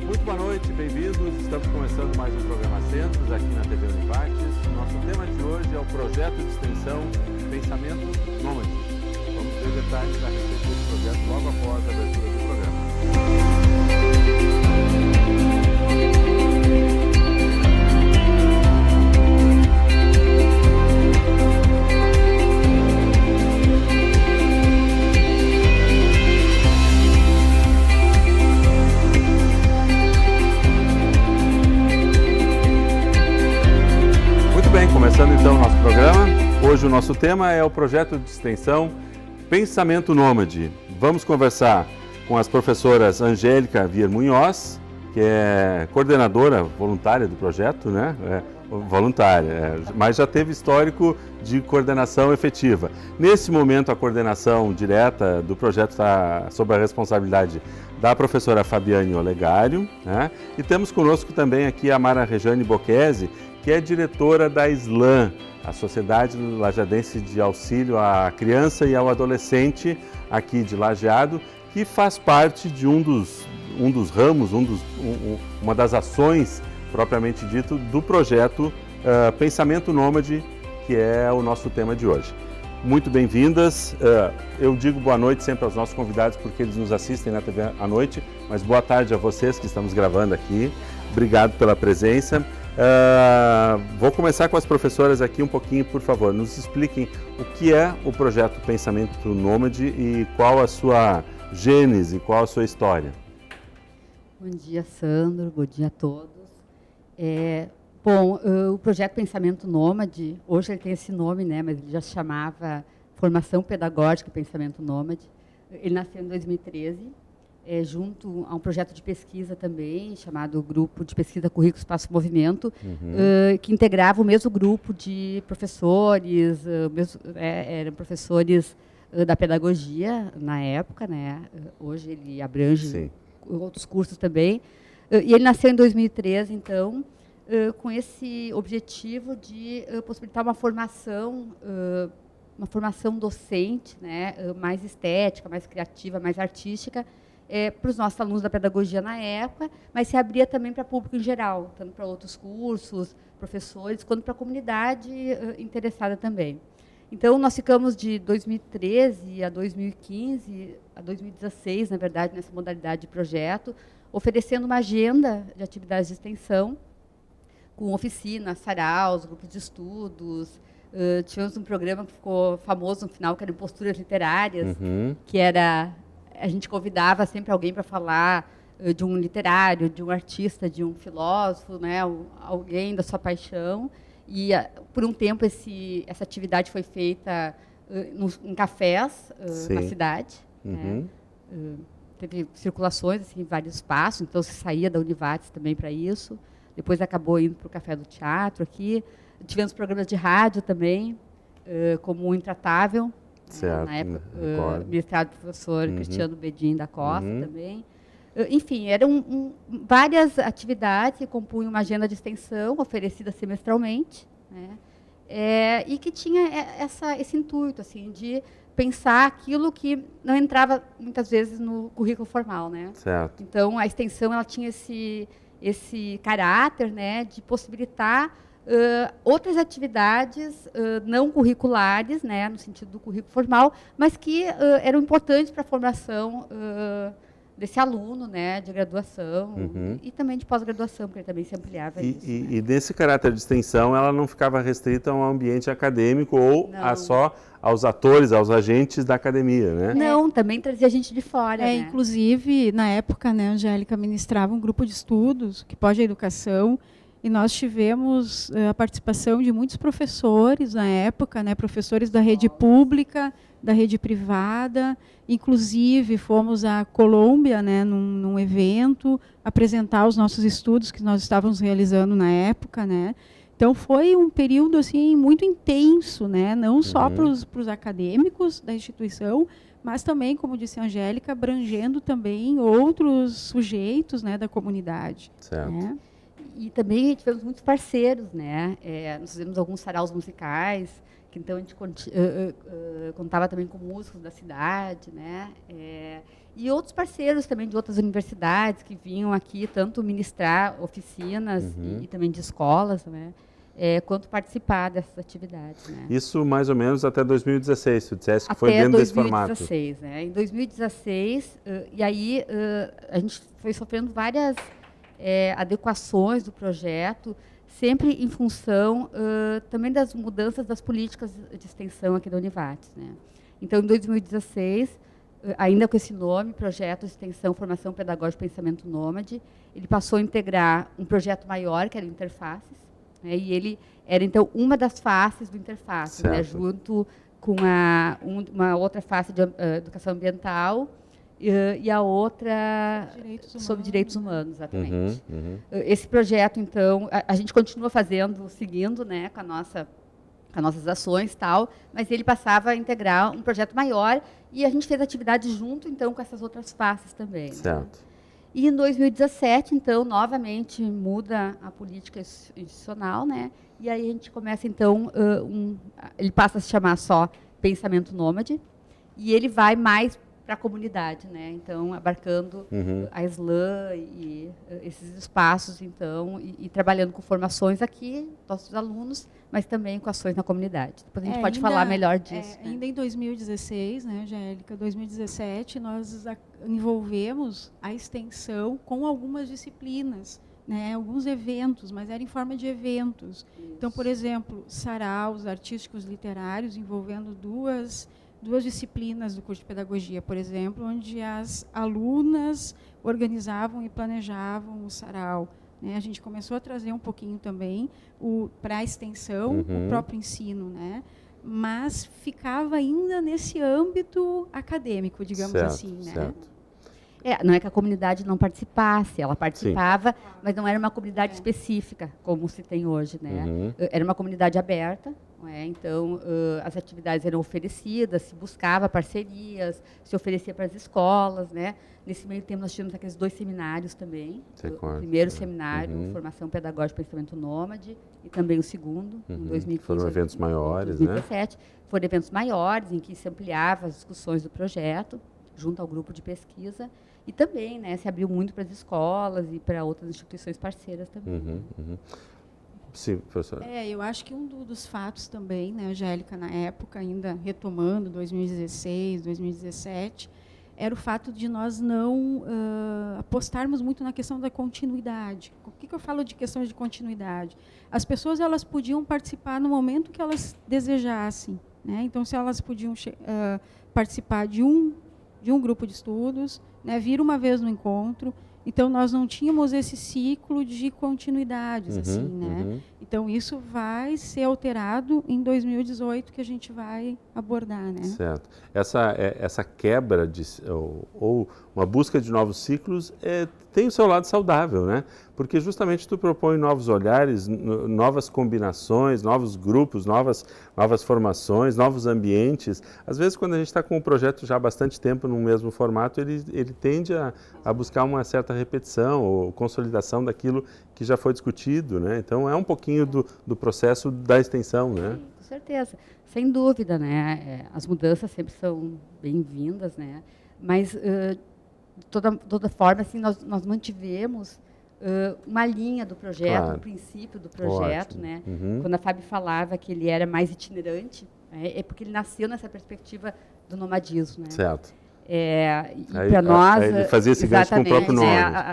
Muito boa noite, bem-vindos. Estamos começando mais um programa Centros aqui na TV Univates. Nosso tema de hoje é o projeto de extensão Pensamento Nômade. Vamos ver detalhes a respeito desse projeto logo após a abertura do programa. Começando então o nosso programa, hoje o nosso tema é o projeto de extensão Pensamento Nômade. Vamos conversar com as professoras Angélica Vier Munhoz, que é coordenadora voluntária do projeto, né? Mas já teve histórico de coordenação efetiva. Nesse momento a coordenação direta do projeto está sob a responsabilidade da professora Fabiane Olegário, né? E temos conosco também aqui a Mara Rejane Bocchese, que é diretora da SLAM, a Sociedade Lajadense de Auxílio à Criança e ao Adolescente, aqui de Lajeado, que faz parte de um dos ramos, uma das ações, propriamente dito, do projeto Pensamento Nômade, que é o nosso tema de hoje. Muito bem-vindas. Eu digo boa noite sempre aos nossos convidados, porque eles nos assistem na TV à noite, mas boa tarde a vocês que estamos gravando aqui. Obrigado pela presença. Vou começar com as professoras aqui um pouquinho, por favor. Nos expliquem o que é o projeto Pensamento Nômade e qual a sua gênese, qual a sua história. Bom dia, Sandro. Bom dia a todos. O projeto Pensamento Nômade, hoje ele tem esse nome, né, mas ele já se chamava Formação Pedagógica e Pensamento Nômade. Ele nasceu em 2013. Junto a um projeto de pesquisa também, chamado Grupo de Pesquisa Currículo Espaço Movimento, que integrava o mesmo grupo de professores, eram professores da pedagogia na época, né? Hoje ele abrange outros cursos também. E ele nasceu em 2013, então, com esse objetivo de possibilitar uma formação docente, né? Mais estética, mais criativa, mais artística, para os nossos alunos da pedagogia na época, mas se abria também para público em geral, tanto para outros cursos, professores, quanto para a comunidade interessada também. Então, nós ficamos de 2013 a 2015, a 2016, na verdade, nessa modalidade de projeto, oferecendo uma agenda de atividades de extensão, com oficinas, saraus, grupos de estudos. Tivemos um programa que ficou famoso no final, que era Posturas Literárias, que era... A gente convidava sempre alguém para falar de um literário, de um artista, de um filósofo, né, alguém da sua paixão. E, por um tempo, essa atividade foi feita em cafés na cidade. Né? Teve circulações assim, em vários espaços, então se saía da Univates também para isso. Depois acabou indo para o Café do Teatro aqui. Tivemos programas de rádio também, como o Intratável. Certo, na época, ministrado pelo professor Cristiano Bedin da Costa também. Enfim, eram várias atividades que compunham uma agenda de extensão oferecida semestralmente, né? E que tinha esse intuito assim, de pensar aquilo que não entrava, muitas vezes, no currículo formal. Né? Certo. Então, a extensão ela tinha esse caráter, né, de possibilitar outras atividades não curriculares, né, no sentido do currículo formal, mas que eram importantes para a formação desse aluno, né, de graduação e também de pós-graduação, porque ele também se ampliava isso. E desse caráter de extensão, ela não ficava restrita a um ambiente acadêmico ou só aos atores, aos agentes da academia, né? Não, também trazia gente de fora. Né? Inclusive, na época, né, a Angélica ministrava um grupo de estudos, que pode a educação, e nós tivemos a participação de muitos professores na época, né, professores da rede pública, da rede privada. Inclusive, fomos à Colômbia, né, num evento, apresentar os nossos estudos que nós estávamos realizando na época. Né. Então, foi um período assim, muito intenso, né, não só para os acadêmicos da instituição, mas também, como disse a Angélica, abrangendo também outros sujeitos, né, da comunidade. Certo. Né. E também tivemos muitos parceiros, né? Nós fizemos alguns saraus musicais, que então a gente contava também com músicos da cidade, né? e outros parceiros também de outras universidades que vinham aqui tanto ministrar oficinas e também de escolas, né? Quanto participar dessas atividades. Né? Isso mais ou menos até 2016, tu disseste que foi dentro desse formato. Até 2016, né? Em 2016, e aí a gente foi sofrendo várias adequações do projeto, sempre em função também das mudanças das políticas de extensão aqui da Univates. Né? Então, em 2016, ainda com esse nome, Projeto de Extensão, Formação Pedagógica e Pensamento Nômade, ele passou a integrar um projeto maior, que era o Interfaces, né, e ele era, então, uma das faces do Interfaces, né, junto com uma outra face de educação ambiental e a outra sobre direitos humanos, exatamente. Esse projeto, então, a gente continua seguindo, né, com as nossas ações e tal, mas ele passava a integrar um projeto maior e a gente fez atividades junto, então, com essas outras faces também. Certo. Né? E em 2017, então, novamente muda a política institucional, né? E aí a gente começa, então, ele passa a se chamar só Pensamento Nômade e ele vai mais para a comunidade, né? Então, abarcando a SLAM e esses espaços, então, e trabalhando com formações aqui, nossos alunos, mas também com ações na comunidade. Depois a gente pode falar melhor disso. Né? Ainda em 2016, né, Angélica, 2017, nós envolvemos a extensão com algumas disciplinas, né, alguns eventos, mas era em forma de eventos. Isso. Então, por exemplo, saraus artísticos literários envolvendo duas disciplinas do curso de pedagogia, por exemplo, onde as alunas organizavam e planejavam o sarau. Né? A gente começou a trazer um pouquinho também para a extensão, o próprio ensino, né? Mas ficava ainda nesse âmbito acadêmico, digamos assim. Né? Certo. Não é que a comunidade não participasse, ela participava, mas não era uma comunidade específica, como se tem hoje. Né? Era uma comunidade aberta, então as atividades eram oferecidas, se buscava parcerias, se oferecia para as escolas. Né? Nesse meio tempo nós tivemos aqueles 2 seminários também. O primeiro seminário, Formação Pedagógica e Pensamento Nômade, e também o segundo, em 2015. Foram eventos maiores, 2017. Né? Foram eventos maiores, em que se ampliava as discussões do projeto, junto ao grupo de pesquisa, e também, né, se abriu muito para as escolas e para outras instituições parceiras também. Sim, professora. Eu acho que um dos fatos também, né, Angélica, na época, ainda retomando 2016, 2017, era o fato de nós não apostarmos muito na questão da continuidade. O que eu falo de questão de continuidade? As pessoas elas podiam participar no momento que elas desejassem. Né? Então, se elas podiam participar de um grupo de estudos, né, vir uma vez no encontro. Então, nós não tínhamos esse ciclo de continuidades. assim, né? Então, isso vai ser alterado em 2018, que a gente vai abordar. Né? Certo. Essa quebra ou uma busca de novos ciclos tem o seu lado saudável, né? Porque justamente tu propõe novos olhares, novas combinações, novos grupos, novas formações, novos ambientes. Às vezes, quando a gente está com um projeto já há bastante tempo no mesmo formato, ele tende a buscar uma certa repetição ou consolidação daquilo que já foi discutido, né? Então, é um pouquinho do processo da extensão, né? Sim, com certeza. Sem dúvida, né? As mudanças sempre são bem-vindas, né? Mas, de toda forma, assim, nós mantivemos uma linha do projeto, um princípio do projeto. Ótimo. Né? Quando a Fábio falava que ele era mais itinerante, é porque ele nasceu nessa perspectiva do nomadismo. Né? Certo. E para nós, ele fazia esse gancho com o próprio nome.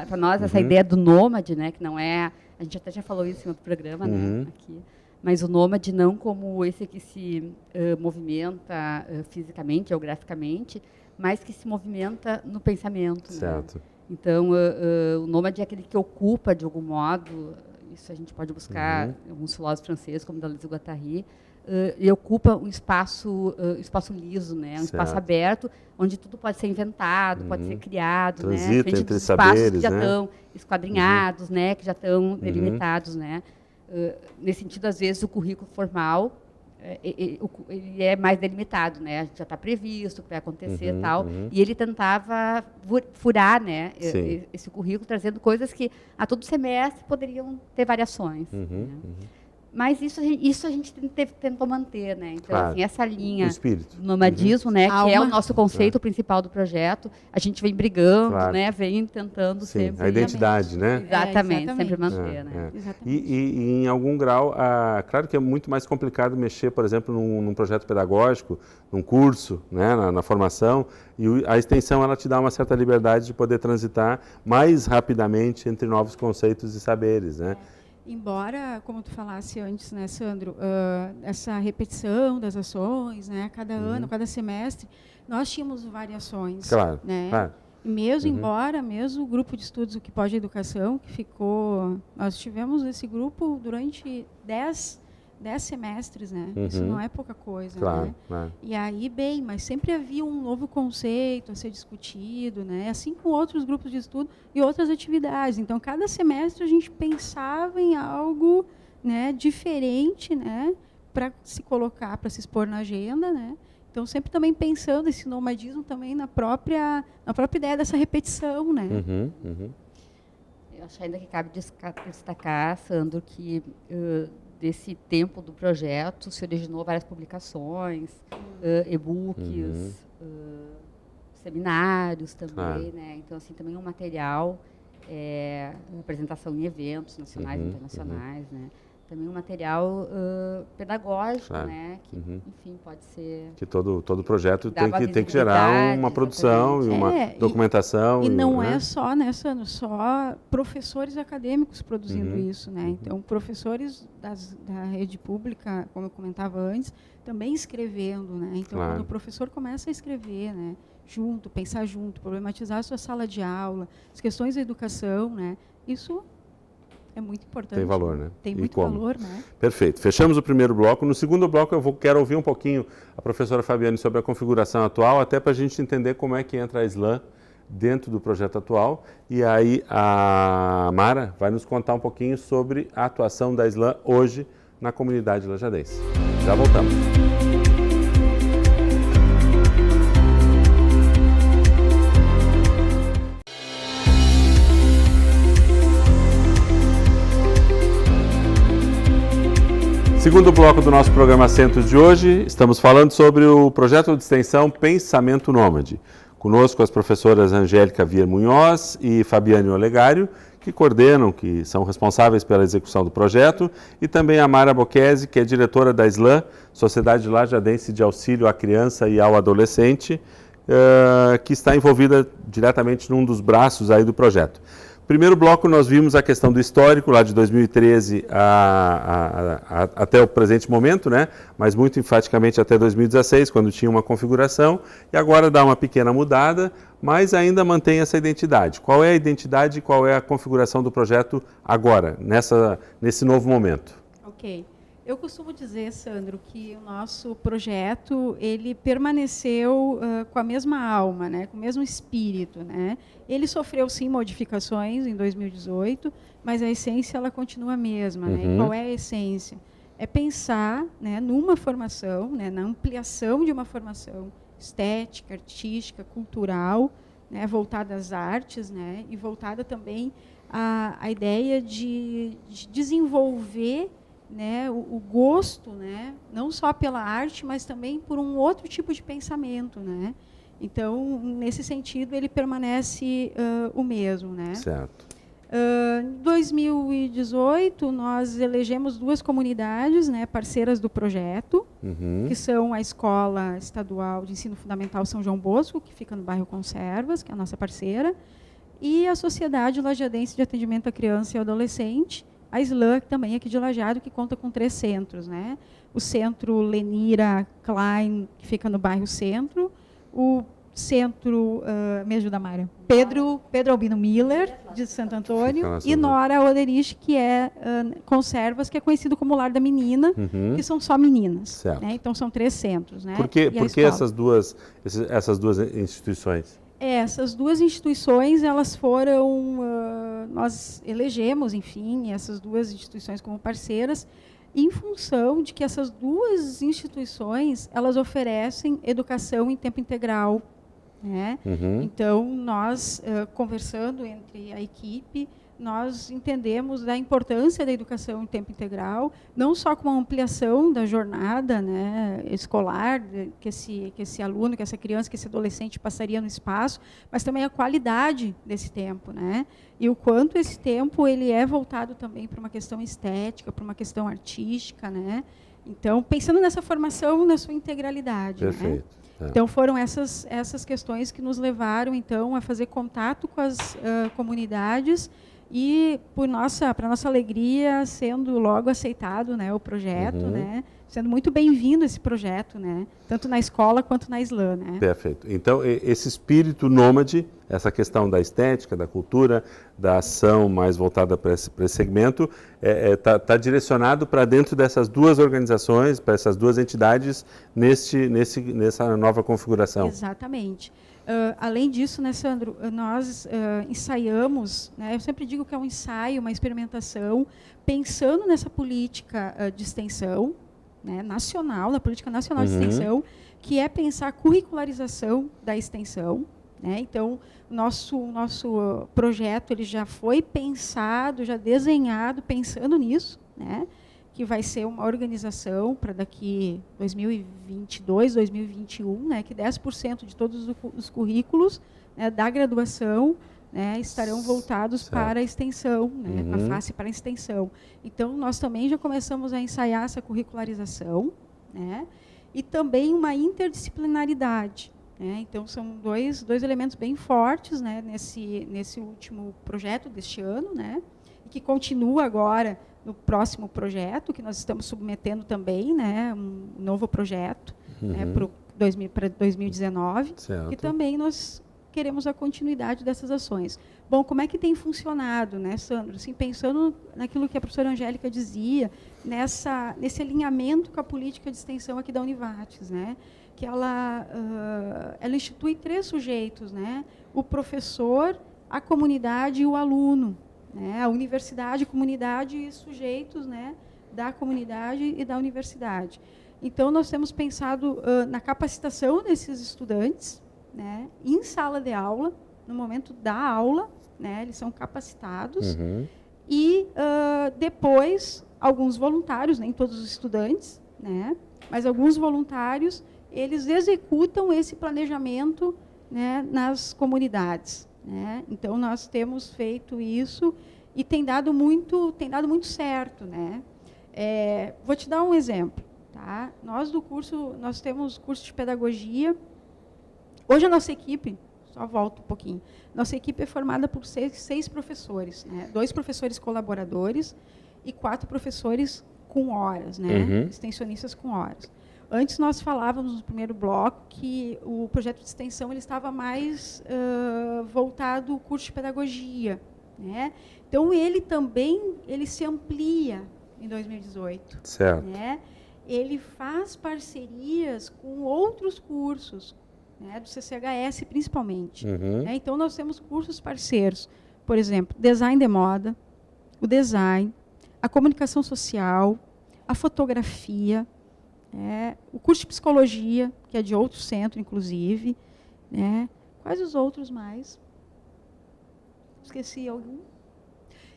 Para nós, essa ideia do nômade, né, que não é... A gente até já falou isso em outro programa, né, aqui. Mas o nômade não como esse que se movimenta fisicamente, geograficamente, mas que se movimenta no pensamento. Certo. Né? Então, o nômade é aquele que ocupa, de algum modo, isso a gente pode buscar em alguns filósofos franceses, como Deleuze e Guattari, e ocupa um espaço liso, né? Um espaço aberto, onde tudo pode ser inventado, pode ser criado, transita, né? entre espaços saberes, que já né? estão esquadrinhados, né? Que já estão delimitados, né? Nesse sentido, às vezes, o currículo formal ele é mais delimitado, né? A gente já está previsto o que vai acontecer e tal. E ele tentava furar, né? Esse currículo, trazendo coisas que a todo semestre poderiam ter variações. Né? Mas isso a gente tentou manter, né? Então, Claro. assim, essa linha O espírito. do nomadismo, né, que é o Alma. nosso conceito principal do projeto, a gente vem brigando, Claro. né, vem tentando Sim, sempre... a identidade, né? Exatamente, exatamente. sempre manter, né? Exatamente. E em algum grau, claro que é muito mais complicado mexer, por exemplo, num projeto pedagógico, num curso, né, na formação, e a extensão ela te dá uma certa liberdade de poder transitar mais rapidamente entre novos conceitos e saberes, né? Embora, como tu falasse antes, né, Sandro, essa repetição das ações, né, cada ano, cada semestre, nós tínhamos variações. Claro, né? claro. E mesmo embora, mesmo o grupo de estudos O que Pode a Educação, que ficou... Nós tivemos esse grupo durante 10 semestres, né? Isso não é pouca coisa, Claro, né? claro. E aí, bem, mas sempre havia um novo conceito a ser discutido, né? Assim com outros grupos de estudo e outras atividades. Então, cada semestre a gente pensava em algo, né, diferente, né, para se colocar, para se expor na agenda, né? Então, sempre também pensando esse nomadismo também na própria ideia dessa repetição, né? Eu acho ainda que cabe destacar, Sandro, que desse tempo do projeto se originou várias publicações, e-books, seminários também, né? Então, assim, também um material, apresentação em eventos nacionais e internacionais, né? Também um material pedagógico, Claro. né? Que, enfim, pode ser... Que todo projeto Dá uma tem que gerar visibilidade, uma produção e uma documentação. E não né? é só, né, Sandro, só professores acadêmicos produzindo isso, né? Então, professores da rede pública, como eu comentava antes, também escrevendo, né? Então, Claro. quando o professor começa a escrever, né, junto, pensar junto, problematizar a sua sala de aula, as questões da educação, né? Isso é muito importante. Tem valor, né? Tem E muito como? valor, né? Perfeito. Fechamos o primeiro bloco. No segundo bloco, quero ouvir um pouquinho a professora Fabiane sobre a configuração atual, até para a gente entender como é que entra a SLAM dentro do projeto atual. E aí a Mara vai nos contar um pouquinho sobre a atuação da SLAM hoje na comunidade lajadense. Já voltamos. Segundo bloco do nosso programa Centros de hoje, estamos falando sobre o projeto de extensão Pensamento Nômade. Conosco as professoras Angélica Vier Munhoz e Fabiane Olegário, que coordenam, que são responsáveis pela execução do projeto, e também a Mara Bocchese, que é diretora da SLAM, Sociedade Lajadense de Auxílio à Criança e ao Adolescente, que está envolvida diretamente num dos braços aí do projeto. Primeiro bloco nós vimos a questão do histórico, lá de 2013 até o presente momento, né? Mas muito enfaticamente até 2016, quando tinha uma configuração, e agora dá uma pequena mudada, mas ainda mantém essa identidade. Qual é a identidade e qual é a configuração do projeto agora, nesse novo momento? Ok. Eu costumo dizer, Sandro, que o nosso projeto ele permaneceu com a mesma alma, né, com o mesmo espírito, né? Ele sofreu sim modificações em 2018, mas a essência ela continua a mesma, né? E qual é a essência? É pensar, né, numa formação, né, na ampliação de uma formação estética, artística, cultural, né, voltada às artes, né, e voltada também à ideia de desenvolver, né, o gosto, né, não só pela arte, mas também por um outro tipo de pensamento, né? Então, nesse sentido, ele permanece o mesmo, né? Certo. Em 2018, nós elegemos 2 comunidades, né, parceiras do projeto, que são a Escola Estadual de Ensino Fundamental São João Bosco, que fica no bairro Conservas, que é a nossa parceira, e a Sociedade Lajadense de Atendimento à Criança e ao Adolescente, a SLAM, que também é aqui de Lajeado, que conta com 3 centros, né? O Centro Lenira Klein, que fica no bairro Centro, o Centro, me ajuda, Mária, Pedro Albino Miller, de Santo Antônio, e Nora Oderich, que é Conservas, que é conhecido como Lar da Menina, que são só meninas. Certo. Né? Então, são 3 centros. Né? Por que essas duas instituições? Essas 2 instituições, elas foram, nós elegemos, enfim, essas 2 instituições como parceiras, em função de que essas 2 instituições, elas oferecem educação em tempo integral, né? Então, nós, conversando entre a equipe, nós entendemos da importância da educação em tempo integral, não só com a ampliação da jornada, né, escolar, que esse aluno, que essa criança, que esse adolescente passaria no espaço, mas também a qualidade desse tempo, né? E o quanto esse tempo ele é voltado também para uma questão estética, para uma questão artística, né? Então, pensando nessa formação na sua integralidade. Perfeito. Né? Então, foram essas questões que nos levaram, então, a fazer contato com as comunidades e, para nossa alegria, sendo logo aceitado, né, o projeto, né, sendo muito bem-vindo esse projeto, né, tanto na escola quanto na SLAM. Né? Perfeito. Então, esse espírito nômade, essa questão da estética, da cultura, da ação mais voltada para esse segmento, tá direcionado para dentro dessas duas organizações, para essas duas entidades, nessa nova configuração. Exatamente. Além disso, né, Sandro, nós ensaiamos, né, eu sempre digo que é um ensaio, uma experimentação, pensando nessa política de extensão, né, nacional, na política nacional de extensão, que é pensar a curricularização da extensão. Né? Então, o nosso projeto ele já foi pensado, já desenhado, pensando nisso, né? Que vai ser uma organização para daqui 2022, 2021, né, que 10% de todos os currículos, né, da graduação, né, estarão voltados para a extensão, né, para a extensão. Então, nós também já começamos a ensaiar essa curricularização, né, e também uma interdisciplinaridade. Né? Então, são dois elementos bem fortes, né, nesse último projeto deste ano, né, e que continua agora no próximo projeto, que nós estamos submetendo também, né, um novo projeto, né, para 2019, certo. E também nós queremos a continuidade dessas ações. Bom, como é que tem funcionado, né, Sandro? Assim, pensando naquilo que a professora Angélica dizia, nesse alinhamento com a política de extensão aqui da Univates, né, que ela institui 3 sujeitos, né, o professor, a comunidade e o aluno. Né, a universidade, comunidade e sujeitos, né, da comunidade e da universidade. Então, nós temos pensado na capacitação desses estudantes, né, em sala de aula, no momento da aula, né, eles são capacitados, e depois, alguns voluntários, nem todos os estudantes, né, mas alguns voluntários, eles executam esse planejamento, né, nas comunidades. Né? Então, nós temos feito isso e tem dado muito certo. Né? Vou te dar um exemplo. Tá? Nós temos curso de pedagogia. Hoje a nossa equipe, só volto um pouquinho, nossa equipe é formada por 6 professores, né? 2 professores colaboradores e 4 professores com horas, né? Extensionistas com horas. Antes nós falávamos no primeiro bloco que o projeto de extensão ele estava mais voltado ao curso de pedagogia, né? Então ele se amplia em 2018, certo? Né? Ele faz parcerias com outros cursos, né, do CCHS principalmente. Né? Então nós temos cursos parceiros, por exemplo, design de moda, o design, a comunicação social, a fotografia. O curso de psicologia, que é de outro centro, inclusive. Né? Quais os outros mais? Esqueci algum?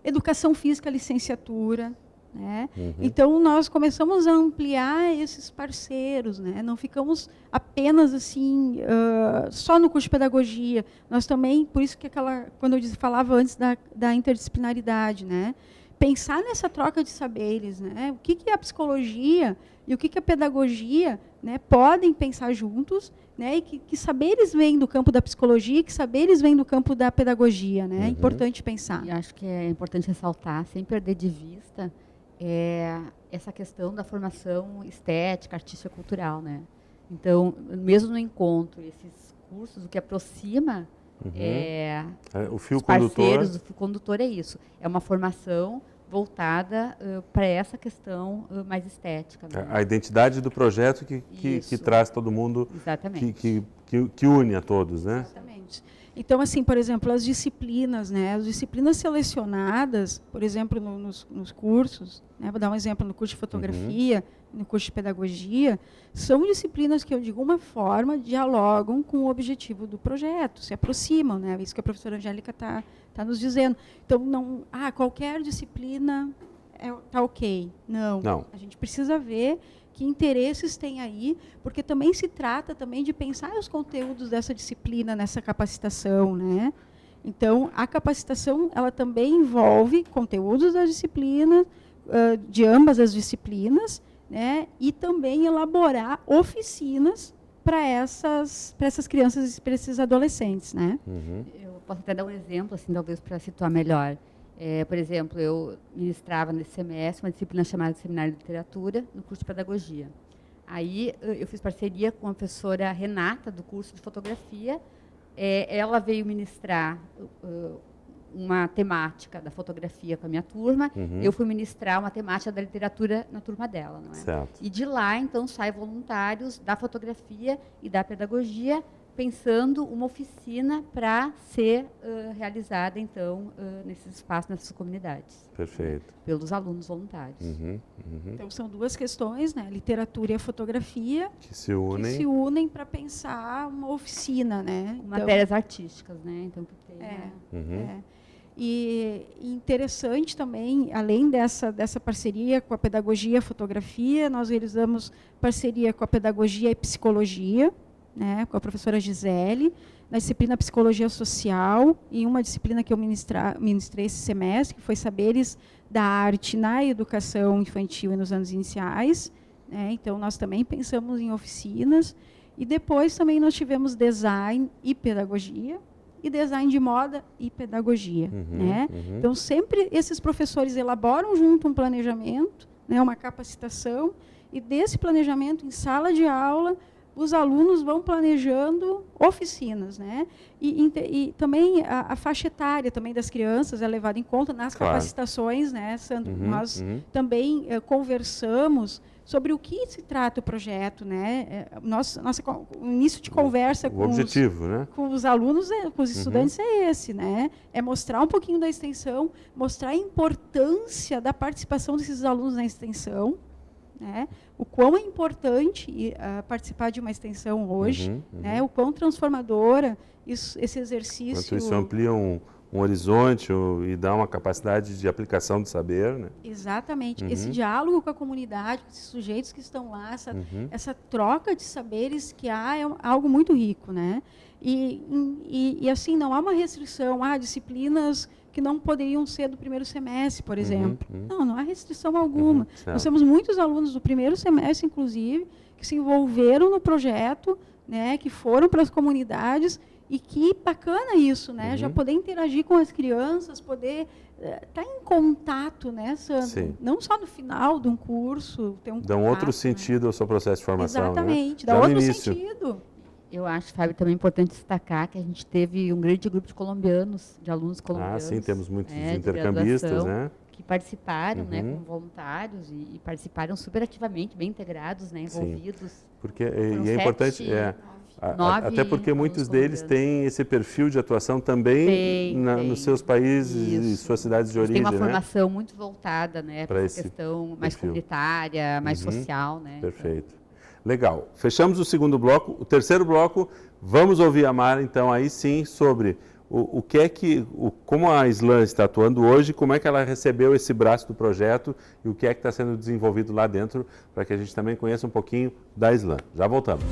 Educação física, licenciatura. Né? Então, nós começamos a ampliar esses parceiros. Né? Não ficamos apenas assim, só no curso de pedagogia. Nós também, por isso que quando eu falava antes da interdisciplinaridade, né? Pensar nessa troca de saberes, né? O que é a psicologia e o que a pedagogia, né, podem pensar juntos, né? E que saberes vêm do campo da psicologia e que saberes vêm do campo da pedagogia, né? É importante pensar. E acho que é importante ressaltar, sem perder de vista, essa questão da formação estética, artística, cultural, né? Então, mesmo no encontro, esses cursos, o que aproxima o fio os condutor. Parceiros, o fio condutor é isso. É uma formação voltada para essa questão mais estética. Né? A identidade do projeto que traz todo mundo, que une a todos, né? Exatamente. Então, assim, por exemplo, as disciplinas, né? As disciplinas selecionadas, por exemplo, nos cursos, né? Vou dar um exemplo no curso de fotografia, no curso de pedagogia, são disciplinas que, de alguma forma, dialogam com o objetivo do projeto, se aproximam, né? Isso que a professora Angélica está nos dizendo. Então, não, qualquer disciplina está ok. Não. A gente precisa ver que interesses tem aí, porque também se trata também de pensar os conteúdos dessa disciplina nessa capacitação, né? Então, a capacitação, ela também envolve conteúdos da disciplina, de ambas as disciplinas, né? E também elaborar oficinas para essas crianças e para esses adolescentes, né? Eu posso até dar um exemplo, assim, talvez para situar melhor. Por exemplo, eu ministrava nesse semestre uma disciplina chamada Seminário de Literatura, no curso de Pedagogia. Aí eu fiz parceria com a professora Renata, do curso de Fotografia. Ela veio ministrar uma temática da fotografia com a minha turma. Eu fui ministrar uma temática da literatura na turma dela. Não é? Certo. E de lá, então, saem voluntários da fotografia e da pedagogia, pensando uma oficina para ser realizada, então, nesses espaços, nessas comunidades. Perfeito. Pelos alunos voluntários. Então, são duas questões, né? A literatura e a fotografia, que se unem para pensar uma oficina, né? Matérias artísticas, né? Então, que tem, E interessante também, além dessa parceria com a pedagogia e a fotografia, nós realizamos parceria com a pedagogia e psicologia, né, com a professora Gisele, na disciplina Psicologia Social, e uma disciplina que eu ministrei esse semestre, que foi Saberes da Arte na Educação Infantil e nos Anos Iniciais. Né? Então, nós também pensamos em oficinas. E depois também nós tivemos Design e Pedagogia, e Design de Moda e Pedagogia. Né? Então, sempre esses professores elaboram junto um planejamento, né, uma capacitação, e desse planejamento, em sala de aula, os alunos vão planejando oficinas, né? E também a faixa etária também das crianças é levada em conta nas capacitações, né, Sandro? Nós também conversamos sobre o que se trata o projeto, né? O início de conversa com objetivo, né? Com os alunos, com os estudantes é esse, né? É mostrar um pouquinho da extensão, mostrar a importância da participação desses alunos na extensão, né? O quão é importante participar de uma extensão hoje, né? O quão transformadora esse exercício... Quanto isso amplia um horizonte e dá uma capacidade de aplicação do saber, né? Exatamente. Esse diálogo com a comunidade, com esses sujeitos que estão lá, essa troca de saberes que há é algo muito rico, né? E assim, não há uma restrição, há disciplinas que não poderiam ser do primeiro semestre, por exemplo. Não há restrição alguma. Nós temos muitos alunos do primeiro semestre, inclusive, que se envolveram no projeto, né, que foram para as comunidades, e que bacana isso, né? Já poder interagir com as crianças, poder estar em contato, né, Sandro? Sim. Não só no final de um curso, ter um contato, dá um outro sentido ao seu processo de formação. Exatamente, né? dá outro sentido. Eu acho, Fábio, também importante destacar que a gente teve um grande grupo de colombianos, de alunos colombianos. Sim, temos muitos intercambistas, né? Que participaram, né, como voluntários e participaram super ativamente, bem integrados, né, envolvidos. Sim, porque é importante, até porque muitos deles têm esse perfil de atuação também nos seus países e suas cidades de origem. Tem uma formação muito voltada, né, para essa questão mais comunitária, mais social, né? Perfeito. Legal. Fechamos o segundo bloco. O terceiro bloco, vamos ouvir a Mara, então, aí sim, sobre como a Islan está atuando hoje, como é que ela recebeu esse braço do projeto e o que é que está sendo desenvolvido lá dentro, para que a gente também conheça um pouquinho da Islan. Já voltamos.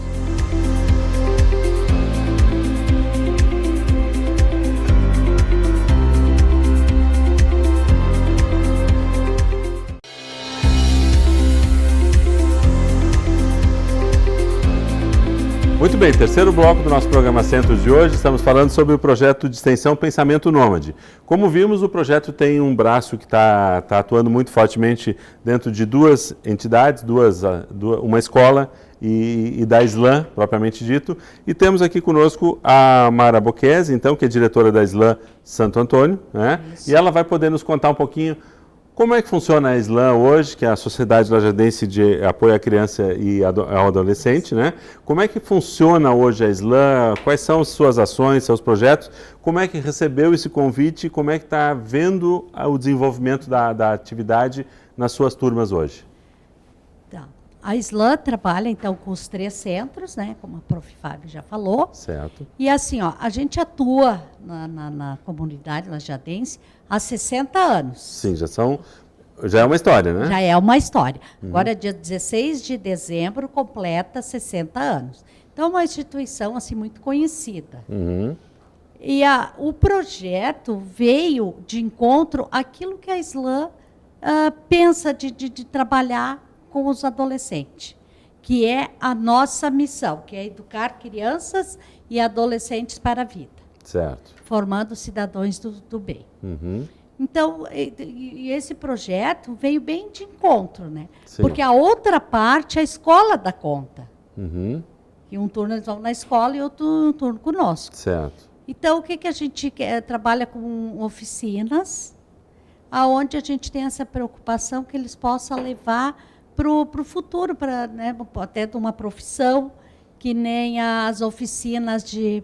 Muito bem, terceiro bloco do nosso programa Centros de hoje, estamos falando sobre o projeto de extensão Pensamento Nômade. Como vimos, o projeto tem um braço que está atuando muito fortemente dentro de duas entidades, uma escola e da Islan, propriamente dito. E temos aqui conosco a Mara Bocchese, então, que é diretora da Islan Santo Antônio, né? E ela vai poder nos contar um pouquinho Como é que funciona a SLAM hoje, que é a Sociedade Lajadense de Apoio à Criança e ao Adolescente, né? Como é que funciona hoje a SLAM? Quais são as suas ações, seus projetos? Como é que recebeu esse convite? Como é que está vendo o desenvolvimento da atividade nas suas turmas hoje? Tá. A SLAM trabalha, então, com os 3 centros, né? Como a prof. Fábio já falou. Certo. E assim, ó, a gente atua na comunidade lajadense há 60 anos. Sim, já é uma história, né? Já é uma história. Agora, dia 16 de dezembro, completa 60 anos. Então, é uma instituição assim, muito conhecida. E o projeto veio de encontro àquilo que a SLAM pensa de trabalhar com os adolescentes, que é a nossa missão, que é educar crianças e adolescentes para a vida. Certo. Formando cidadãos do bem. Então, e esse projeto veio bem de encontro, né? Sim. Porque a outra parte, a escola dá conta. E um turno eles vão na escola e outro turno conosco. Certo. Então, o que a gente trabalha com oficinas, aonde a gente tem essa preocupação que eles possam levar para o futuro, para, né, até de uma profissão, que nem as oficinas de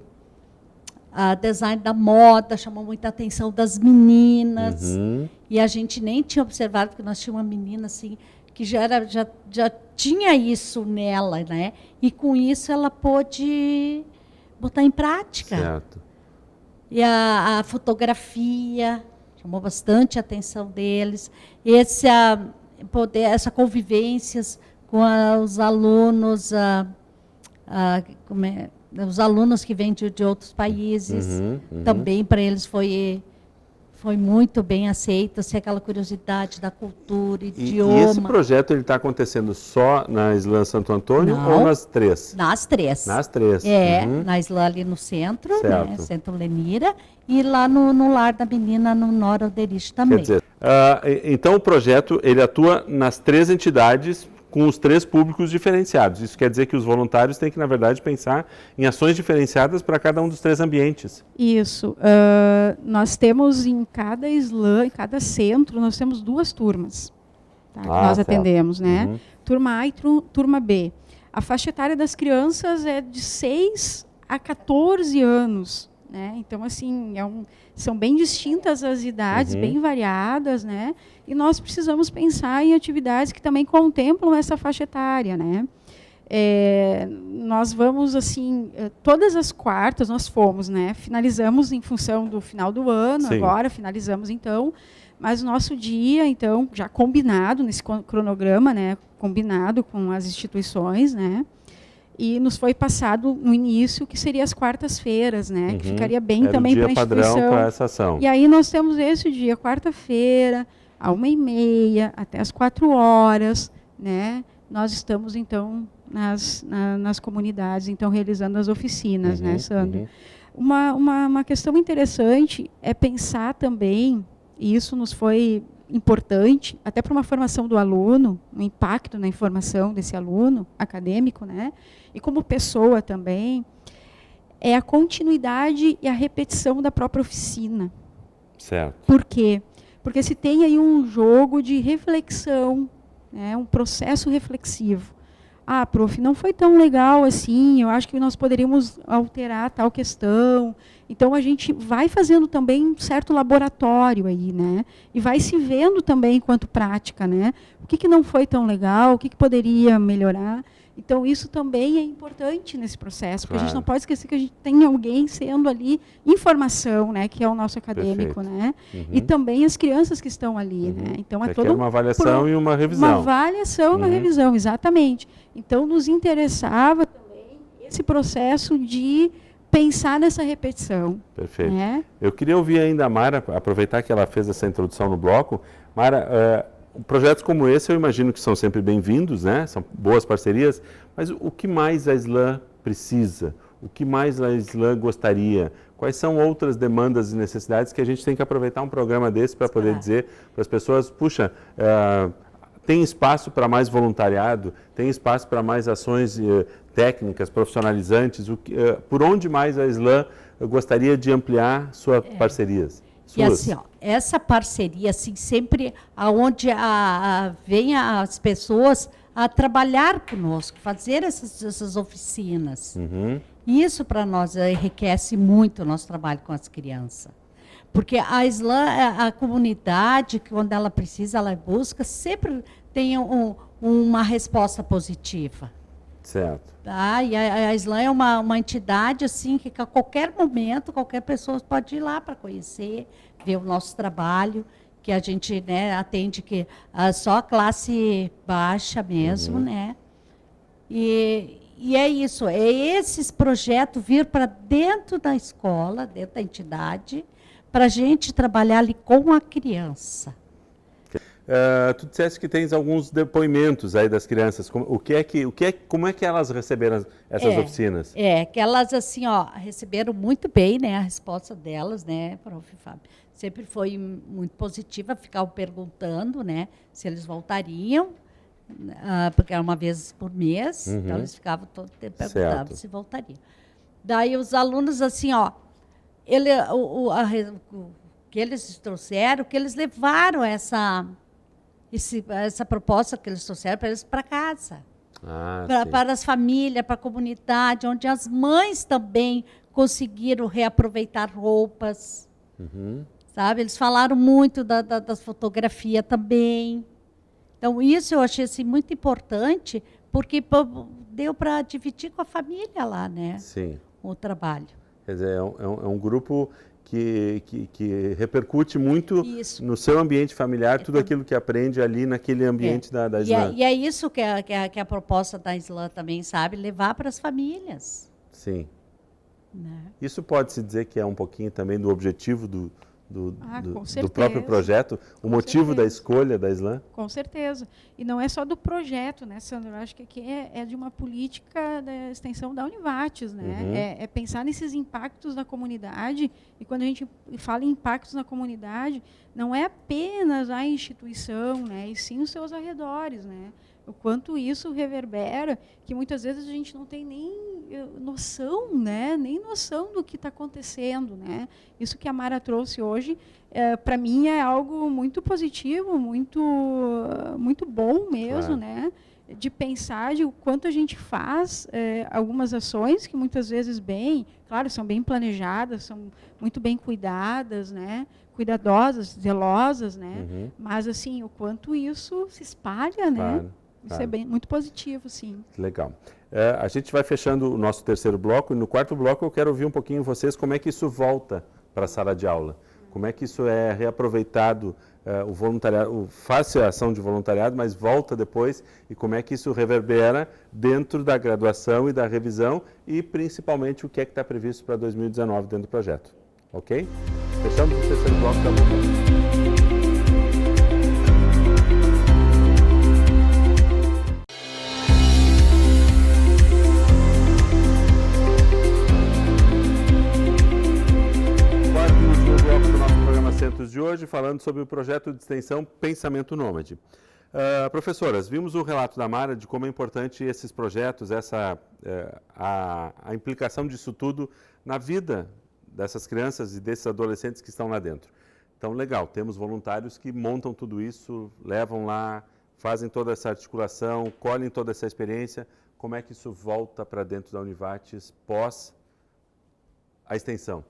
design da moda, chamou muita atenção das meninas. E a gente nem tinha observado, porque nós tínhamos uma menina assim, que já tinha isso nela, né? E com isso ela pôde botar em prática. Certo. E a fotografia chamou bastante a atenção deles. Essa convivências com os alunos, os alunos que vêm de outros países, também para eles foi muito bem aceito, assim, aquela curiosidade da cultura, idioma. E esse projeto está acontecendo só na SLAM Santo Antônio Não, ou nas 3? Nas 3. Nas 3. Na SLAM ali no centro, Certo. né, Centro Lenira, e lá no Lar da Menina, no Nora Alderich também. Quer dizer, então o projeto ele atua nas 3 entidades com os 3 públicos diferenciados. Isso quer dizer que os voluntários têm que, na verdade, pensar em ações diferenciadas para cada um dos 3 ambientes. Isso. Nós temos em cada SLAM, em cada centro, nós temos 2 turmas, tá, que nós certo. atendemos, né? Turma A e turma B. A faixa etária das crianças é de 6 a 14 anos. Né? Então, assim, são bem distintas as idades, bem variadas, né? E nós precisamos pensar em atividades que também contemplam essa faixa etária, né? Nós vamos, assim, todas as quartas nós fomos, né? Finalizamos em função do final do ano, Sim. Agora finalizamos, então, mas o nosso dia, então, já combinado nesse cronograma, né? Combinado com as instituições, né? E nos foi passado no início que seria as quartas-feiras, né? Que ficaria bem também para a instituição. Era o dia padrão para essa ação. E aí nós temos esse dia, quarta-feira, à 1h30, até às 4h, né? Nós estamos, então, nas comunidades, então, realizando as oficinas, né, Sandro? Uma questão interessante é pensar também, e isso nos foi importante, até para uma formação do aluno, um impacto na informação desse aluno acadêmico, né? E como pessoa também, é a continuidade e a repetição da própria oficina. Certo. Por quê? Porque se tem aí um jogo de reflexão, né? Um processo reflexivo. Ah, prof, não foi tão legal assim, eu acho que nós poderíamos alterar tal questão. Então, a gente vai fazendo também um certo laboratório aí, né? E vai se vendo também enquanto prática, né? O que não foi tão legal, o que poderia melhorar. Então, isso também é importante nesse processo, porque a gente não pode esquecer que a gente tem alguém sendo ali informação, né? Que é o nosso acadêmico, Perfeito. né? E também as crianças que estão ali, né? Então, É uma avaliação e uma revisão. Uma avaliação e uma revisão, exatamente. Então, nos interessava também esse processo de pensar nessa repetição. Perfeito. Né? Eu queria ouvir ainda a Mara, aproveitar que ela fez essa introdução no bloco. Mara, projetos como esse eu imagino que são sempre bem-vindos, né? São boas parcerias, mas o que mais a SLAM precisa? O que mais a SLAM gostaria? Quais são outras demandas e necessidades que a gente tem que aproveitar um programa desse para poder dizer para as pessoas, puxa, tem espaço para mais voluntariado, tem espaço para mais ações técnicas, profissionalizantes, por onde mais a SLAM gostaria de ampliar suas parcerias? E assim, ó, essa parceria, assim, sempre aonde vem as pessoas a trabalhar conosco, fazer essas oficinas. Isso, para nós, enriquece muito o nosso trabalho com as crianças. Porque a Islã, a comunidade, quando ela precisa, ela busca, sempre tem uma resposta positiva. Certo. Tá? E a Islã é uma entidade assim, que a qualquer momento, qualquer pessoa pode ir lá para conhecer, ver o nosso trabalho, que a gente, né, atende só a classe baixa mesmo, né? E é isso, é esses projetos vir para dentro da escola, dentro da entidade, para a gente trabalhar ali com a criança. Tu disseste que tens alguns depoimentos aí das crianças. Como é que elas receberam essas oficinas? Que elas, assim, ó, receberam muito bem, né, a resposta delas, né, prof. Fábio. Sempre foi muito positiva, ficavam perguntando, né, se eles voltariam, porque era uma vez por mês, então eles ficavam todo tempo perguntando se voltariam. Daí os alunos, assim, ó, o que eles trouxeram, que eles levaram essa proposta que eles trouxeram para eles para casa, para as famílias, para a comunidade, onde as mães também conseguiram reaproveitar roupas, sabe? Eles falaram muito das fotografias também. Então, isso eu achei assim, muito importante, porque deu para dividir com a família lá, né? Sim. O trabalho. Quer dizer, é um grupo que repercute muito no seu ambiente familiar, tudo aquilo que aprende ali naquele ambiente da Islã. E é isso que é a proposta da Islã também, sabe? Levar para as famílias. Sim. Né? Isso pode-se dizer que é um pouquinho também do objetivo do próprio projeto, o motivo da escolha da Islã? Com certeza. E não é só do projeto, né, Sandra? Eu acho que aqui é de uma política da extensão da Univates, né? É pensar nesses impactos na comunidade, e quando a gente fala em impactos na comunidade, não é apenas a instituição, né, e sim os seus arredores, né? O quanto isso reverbera, que muitas vezes a gente não tem nem noção, né? Nem noção do que está acontecendo, né? Isso que a Mara trouxe hoje, para mim é algo muito positivo, muito bom mesmo, né? De pensar de o quanto a gente faz algumas ações que muitas vezes são bem planejadas, são muito bem cuidadas, né? Cuidadosas, zelosas, né? Mas assim, o quanto isso se espalha, né? Isso é muito positivo, sim. Legal. A gente vai fechando o nosso terceiro bloco, e no quarto bloco eu quero ouvir um pouquinho vocês como é que isso volta para a sala de aula. Como é que isso é reaproveitado, o voluntariado, faz a ação de voluntariado, mas volta depois, e como é que isso reverbera dentro da graduação e da revisão, e principalmente o que é que está previsto para 2019 dentro do projeto. Ok? Fechamos o terceiro bloco da volta. De hoje, falando sobre o projeto de extensão Pensamento Nômade. Professoras, vimos o relato da Mara de como é importante esses projetos, a implicação disso tudo na vida dessas crianças e desses adolescentes que estão lá dentro. Então, legal, temos voluntários que montam tudo isso, levam lá, fazem toda essa articulação, colhem toda essa experiência. Como é que isso volta para dentro da Univates pós a extensão?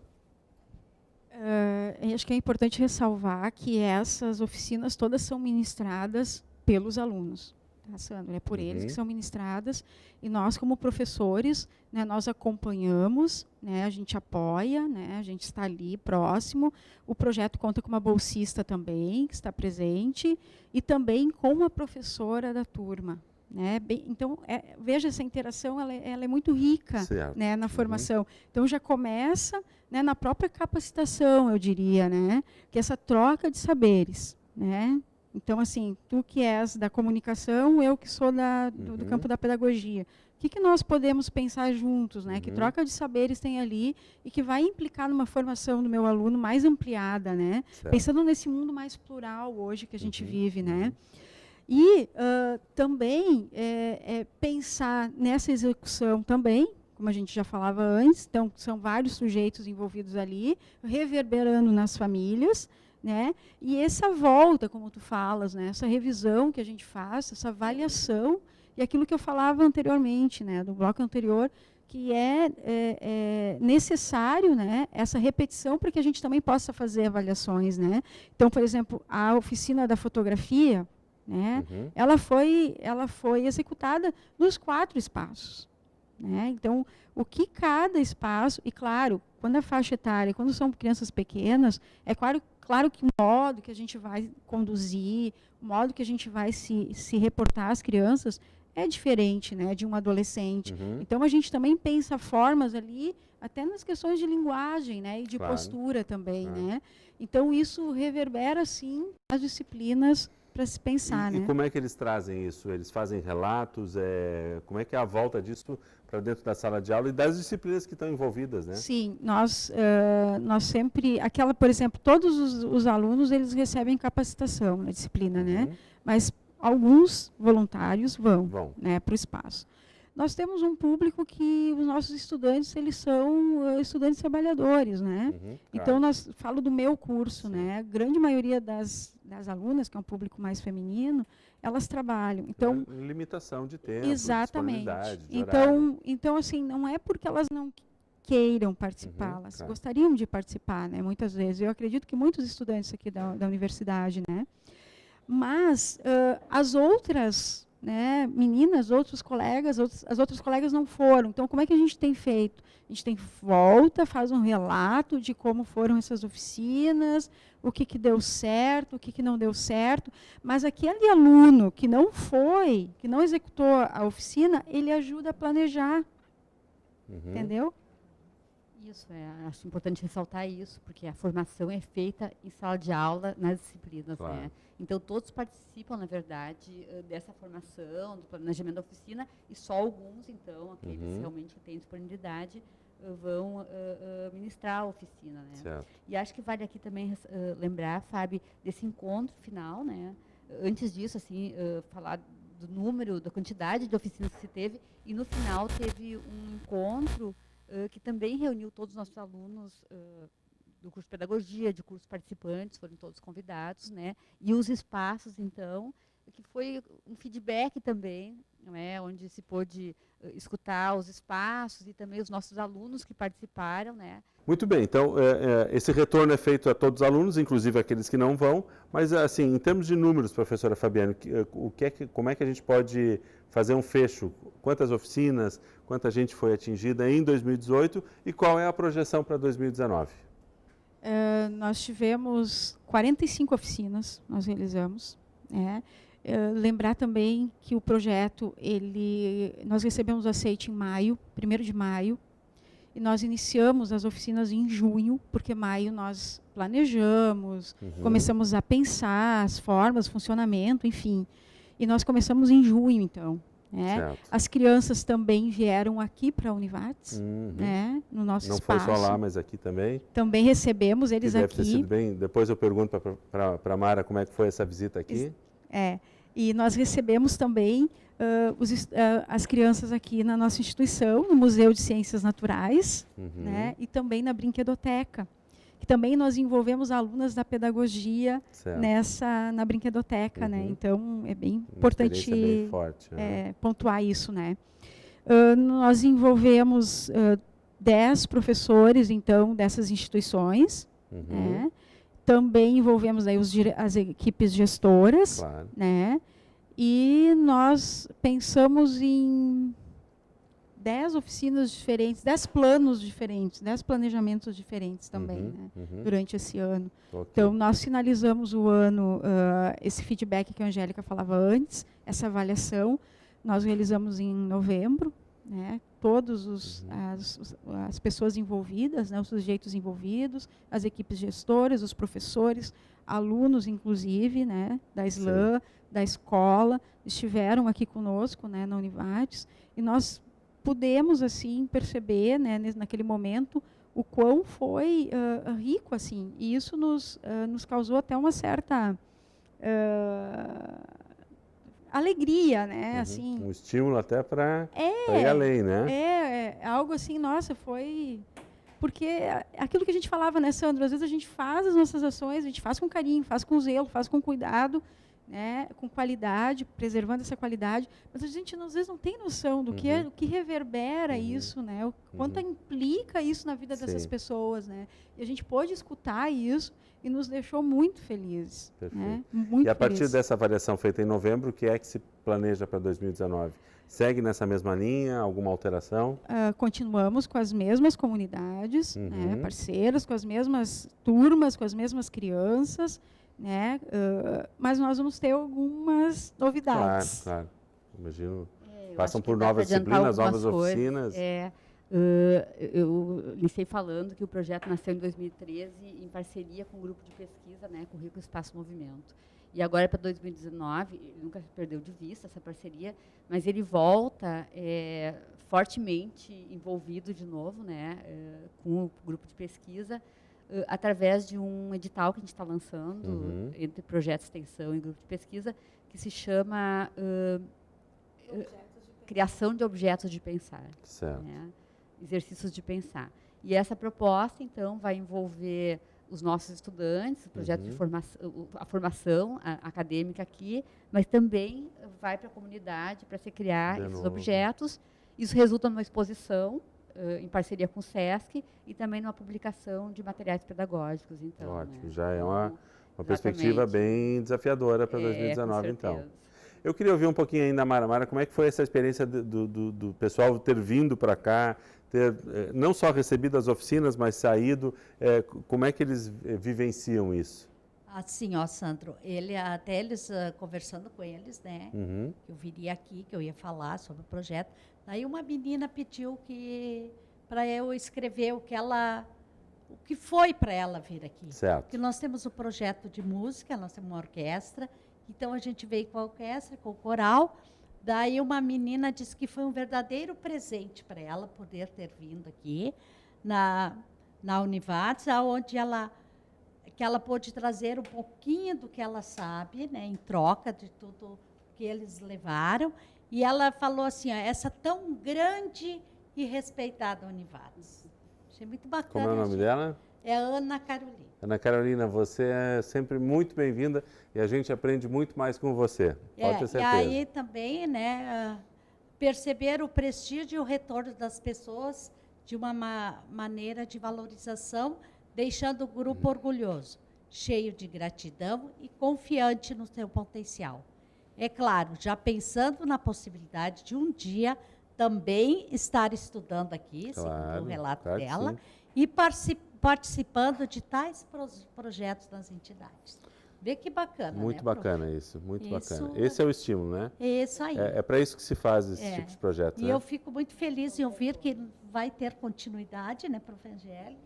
Acho que é importante ressalvar que essas oficinas todas são ministradas pelos alunos, tá, Sandra? É por eles que são ministradas, e nós, como professores, né, nós acompanhamos, né, a gente apoia, né, a gente está ali próximo. O projeto conta com uma bolsista também, que está presente, e também com uma professora da turma. Né? Então, veja, essa interação ela é muito rica, né, na formação. Então, já começa, né, na própria capacitação, eu diria, né, que essa troca de saberes. Né? Então, assim, tu que és da comunicação, eu que sou do campo da pedagogia. O que nós podemos pensar juntos? Né? Que troca de saberes tem ali e que vai implicar numa formação do meu aluno mais ampliada, né? Pensando nesse mundo mais plural hoje que a gente vive, né? E também pensar nessa execução também, como a gente já falava antes, então são vários sujeitos envolvidos ali, reverberando nas famílias, né? E essa volta, como tu falas, né? Essa revisão que a gente faz, essa avaliação, e aquilo que eu falava anteriormente, né? Do bloco anterior, que é necessário, né? Essa repetição para que a gente também possa fazer avaliações, né? Então, por exemplo, a oficina da fotografia, né? Ela foi executada nos 4 espaços, né? Então, o que cada espaço, e claro, quando a faixa etária, quando são crianças pequenas, é claro que o modo que a gente vai conduzir, o modo que a gente vai se reportar às crianças é diferente, né, de um adolescente. Então, a gente também pensa formas ali, até nas questões de linguagem, né, e de postura também, né? Então, isso reverbera, sim, as disciplinas para se pensar, né? E como é que eles trazem isso? Eles fazem relatos? Como é que é a volta disso para dentro da sala de aula e das disciplinas que estão envolvidas, né? Sim, nós sempre, por exemplo, todos os alunos, eles recebem capacitação na disciplina, né? Mas alguns voluntários vão. Né, para o espaço. Nós temos um público que os nossos estudantes, eles são estudantes trabalhadores, né? Então, falo do meu curso, né? A grande maioria das alunas, que é um público mais feminino, elas trabalham. Então, limitação de tempo, exatamente. Disponibilidade, de horário. Então, assim, não é porque elas não queiram participar, elas gostariam de participar, né? Muitas vezes. Eu acredito que muitos estudantes aqui da universidade, né? Mas as outras, né, meninas, outros colegas, as outras colegas não foram. Então, como é que a gente tem feito? A gente volta, faz um relato de como foram essas oficinas, o que deu certo, o que não deu certo. Mas aquele aluno que não foi, que não executou a oficina, ele ajuda a planejar. Entendeu? Isso, acho importante ressaltar isso, porque a formação é feita em sala de aula nas disciplinas, né? Então, todos participam, na verdade, dessa formação, do planejamento da oficina, e só alguns, então, aqueles realmente que têm disponibilidade, vão ministrar a oficina, né? Certo. E acho que vale aqui também lembrar, Fábio, desse encontro final, né? Antes disso, assim, falar do número, da quantidade de oficinas que se teve, e no final teve um encontro que também reuniu todos os nossos alunos do curso de pedagogia, de cursos participantes, foram todos convidados, né? E os espaços, então, que foi um feedback também, né? Onde se pôde escutar os espaços e também os nossos alunos que participaram, né? Muito bem, então esse retorno é feito a todos os alunos, inclusive aqueles que não vão, mas assim, em termos de números, professora Fabiana, como é que a gente pode fazer um fecho? Quantas oficinas, quanta gente foi atingida em 2018 e qual é a projeção para 2019? Nós tivemos 45 oficinas, nós realizamos, né? Lembrar também que o projeto, nós recebemos o aceite em maio, 1º de maio, e nós iniciamos as oficinas em junho, porque maio nós planejamos, começamos a pensar as formas, funcionamento, enfim. E nós começamos em junho, então. Né? As crianças também vieram aqui para a Univates, né? No nosso espaço. Não foi só lá, mas aqui também. Também recebemos eles deve aqui. Ter sido bem. Depois eu pergunto para a Mara como é que foi essa visita aqui. E nós recebemos também as crianças aqui na nossa instituição, no Museu de Ciências Naturais, né? E também na Brinquedoteca. Que também nós envolvemos alunas da pedagogia na brinquedoteca, né? Então, é bem importante bem forte, né? Pontuar isso, né? Nós envolvemos 10 professores, então, dessas instituições, né? Também envolvemos aí as equipes gestoras, né? E nós pensamos em 10 oficinas diferentes, 10 planos diferentes, 10 planejamentos diferentes também, né, durante esse ano. Então, nós finalizamos o ano, esse feedback que a Angélica falava antes, essa avaliação, nós realizamos em novembro, né, todas as pessoas envolvidas, né, os sujeitos envolvidos, as equipes gestoras, os professores, alunos, inclusive, né, da SLAM, da escola, estiveram aqui conosco, né, na Univates, e nós pudemos assim perceber, né, naquele momento, o quão foi rico, assim, e isso nos causou até uma certa alegria, né? Assim, Um estímulo até para ir além, né? é algo assim, nossa, foi... Porque aquilo que a gente falava, né, Sandro? Às vezes a gente faz as nossas ações, a gente faz com carinho, faz com zelo, faz com cuidado, né, com qualidade, preservando essa qualidade, mas a gente às vezes não tem noção do que reverbera isso, né, o quanto implica isso na vida dessas pessoas, né, e a gente pôde escutar isso e nos deixou muito felizes. Né, muito e a partir felizes. dessa avaliação feita em novembro, o que é que se planeja para 2019? Segue nessa mesma linha? Alguma alteração? Continuamos com as mesmas comunidades, né, parceiras, com as mesmas turmas, com as mesmas crianças, né? Mas nós vamos ter algumas novidades. Claro. Imagino. Eu Passam acho que por dá novas pra adiantar disciplinas, algumas novas coisas. oficinas. Eu iniciei falando que o projeto nasceu em 2013 em parceria com o grupo de pesquisa, né, Currículo Espaço Movimento. E agora para 2019, ele nunca perdeu de vista essa parceria, mas ele volta fortemente envolvido de novo, né, com o grupo de pesquisa, através de um edital que a gente está lançando entre projeto de extensão e grupo de pesquisa, que se chama Criação de Objetos de Pensar. Certo. Né? Exercícios de pensar. E essa proposta, então, vai envolver os nossos estudantes, o projeto de formação, a formação acadêmica aqui, mas também vai para a comunidade para se criar esses objetos. Isso resulta numa exposição em parceria com o SESC e também numa publicação de materiais pedagógicos. Então, ótimo, né? já é uma perspectiva bem desafiadora para 2019, então. Eu queria ouvir um pouquinho ainda, Mara, como é que foi essa experiência do pessoal ter vindo para cá, ter não só recebido as oficinas, mas saído, como é que eles vivenciam isso? Assim, Sandro, eles conversando com eles, né, que eu viria aqui, que eu ia falar sobre o projeto, daí uma menina pediu para eu escrever o que foi para ela vir aqui. Certo. Porque nós temos o projeto de música, nós temos uma orquestra, então a gente veio com a orquestra, com o coral. Daí uma menina disse que foi um verdadeiro presente para ela poder ter vindo aqui na Univates, onde ela pôde trazer um pouquinho do que ela sabe, né, em troca de tudo que eles levaram. E ela falou assim, essa tão grande e respeitada Univates. Achei muito bacana. Como é o nome dela? É Ana Carolina. Ana Carolina, você é sempre muito bem-vinda e a gente aprende muito mais com você. Pode ter certeza. E aí também, né, perceber o prestígio e o retorno das pessoas de uma maneira de valorização, deixando o grupo orgulhoso, cheio de gratidão e confiante no seu potencial. É claro, já pensando na possibilidade de um dia também estar estudando aqui, segundo o relato dela, e participando de tais projetos nas entidades. Vê que bacana, muito, né, bacana isso, muito bacana. Esse é o estímulo, né? É isso aí. É para isso que se faz esse tipo de projeto, E né? eu fico muito feliz em ouvir que vai ter continuidade, né, Prof. Angélica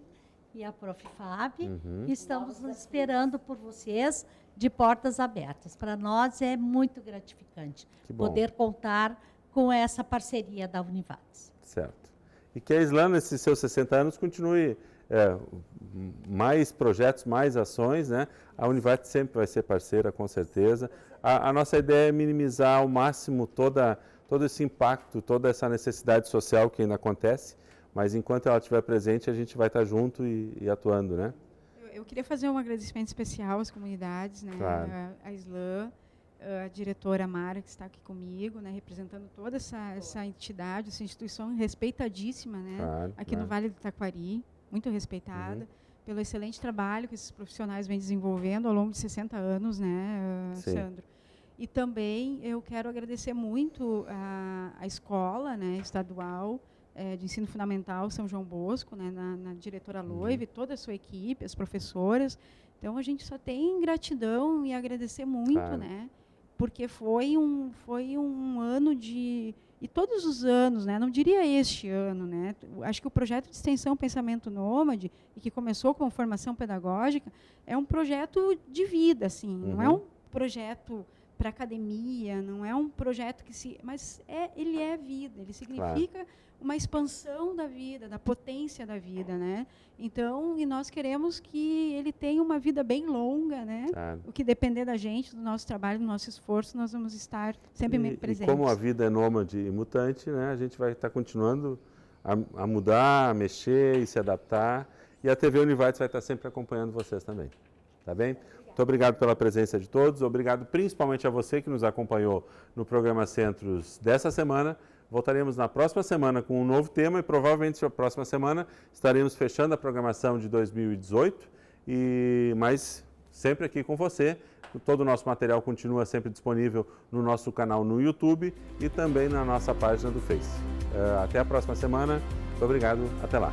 e a Prof. Fábio. E estamos esperando por vocês de portas abertas. Para nós é muito gratificante poder contar com essa parceria da Univates. Certo. E que a Islã, nesses seus 60 anos, continue mais projetos, mais ações, né? A Univates sempre vai ser parceira, com certeza. A nossa ideia é minimizar ao máximo todo esse impacto, toda essa necessidade social que ainda acontece, mas enquanto ela estiver presente, a gente vai estar junto e atuando, né? Eu queria fazer um agradecimento especial às comunidades, né? Claro. A Islã, a diretora Mara, que está aqui comigo, né, representando toda essa entidade, essa instituição respeitadíssima, né, Claro, aqui no Vale do Taquari, muito respeitada, pelo excelente trabalho que esses profissionais vêm desenvolvendo ao longo de 60 anos, né, Sandro? E também eu quero agradecer muito a escola, né, estadual de ensino fundamental São João Bosco, né, na diretora Loive, toda a sua equipe, as professoras. Então, a gente só tem gratidão e agradecer muito, né? Porque foi um ano de... E todos os anos, né? Não diria este ano, né? Acho que o projeto de extensão Pensamento Nômade, e que começou com formação pedagógica, é um projeto de vida, assim. Não é um projeto para academia, não é um projeto que se... Mas ele é vida, ele significa uma expansão da vida, da potência da vida, né? Então, e nós queremos que ele tenha uma vida bem longa, né? O que depender da gente, do nosso trabalho, do nosso esforço, nós vamos estar sempre presentes. E como a vida é nômade e mutante, né, a gente vai estar continuando a mudar, a mexer e se adaptar. E a TV Univates vai estar sempre acompanhando vocês também. Tá bem? Muito obrigado pela presença de todos. Obrigado principalmente a você que nos acompanhou no programa Centros dessa semana. Voltaremos na próxima semana com um novo tema e provavelmente na próxima semana estaremos fechando a programação de 2018, mas sempre aqui com você. Todo o nosso material continua sempre disponível no nosso canal no YouTube e também na nossa página do Face. Até a próxima semana. Muito obrigado. Até lá.